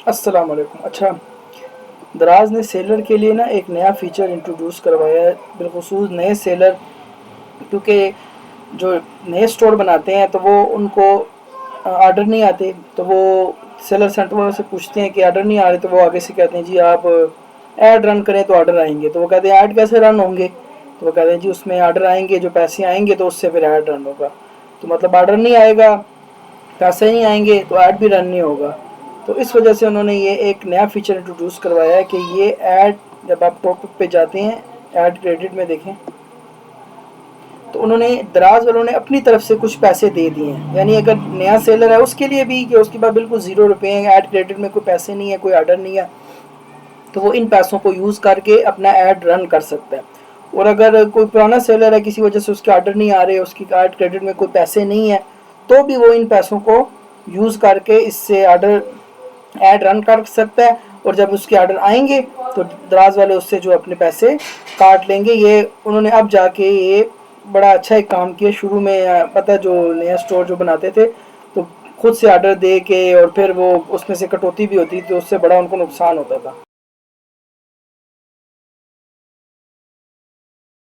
السلام علیکم. اچھا، دراز نے سیلر کے لیے نا ایک نیا فیچر انٹروڈیوس کروایا ہے، بالخصوص نئے سیلر، کیونکہ جو نئے سٹور بناتے ہیں تو وہ ان کو آرڈر نہیں آتے، تو وہ سیلر سینٹر والوں سے پوچھتے ہیں کہ آرڈر نہیں آ رہے، تو وہ آگے سے کہتے ہیں جی آپ ایڈ رن کریں تو آرڈر آئیں گے. تو وہ کہتے ہیں ایڈ کیسے رن ہوں گے؟ تو وہ کہتے ہیں جی اس میں آرڈر آئیں گے، جو پیسے آئیں گے تو اس سے پھر ایڈ رن ہوگا. تو مطلب آرڈر نہیں آئے گا، پیسے نہیں آئیں گے، تو ایڈ بھی رن نہیں ہوگا. تو اس وجہ سے انہوں نے یہ ایک نیا فیچر انٹروڈیوس کروایا ہے کہ یہ ایڈ، جب آپ ٹاپ اپ پہ جاتے ہیں ایڈ کریڈٹ میں دیکھیں تو انہوں نے دراز والوں نے اپنی طرف سے کچھ پیسے دے دیے ہیں. یعنی اگر نیا سیلر ہے اس کے لیے بھی، کہ اس کے بعد بالکل 0 روپے ہیں، ایڈ کریڈٹ میں کوئی پیسے نہیں ہے، کوئی آرڈر نہیں ہے، تو وہ ان پیسوں کو یوز کر کے اپنا ایڈ رن کر سکتا ہے. اور اگر کوئی پرانا سیلر ہے، کسی وجہ سے اس کے آرڈر نہیں آ رہے، اس کی ایڈ کریڈٹ میں کوئی پیسے نہیں ہے، تو بھی وہ ان پیسوں کو یوز کر کے اس سے آرڈر ایڈ رن کر سکتا ہے. اور جب اس کے آرڈر آئیں گے تو دراز والے اس سے جو اپنے پیسے کاٹ لیں گے. یہ انہوں نے اب جا کے یہ بڑا اچھا ایک کام کیا. شروع میں پتہ جو نیا سٹور جو بناتے تھے تو خود سے آرڈر دے کے اور پھر وہ اس میں سے کٹوتی بھی ہوتی، تو اس سے بڑا ان کو نقصان ہوتا تھا.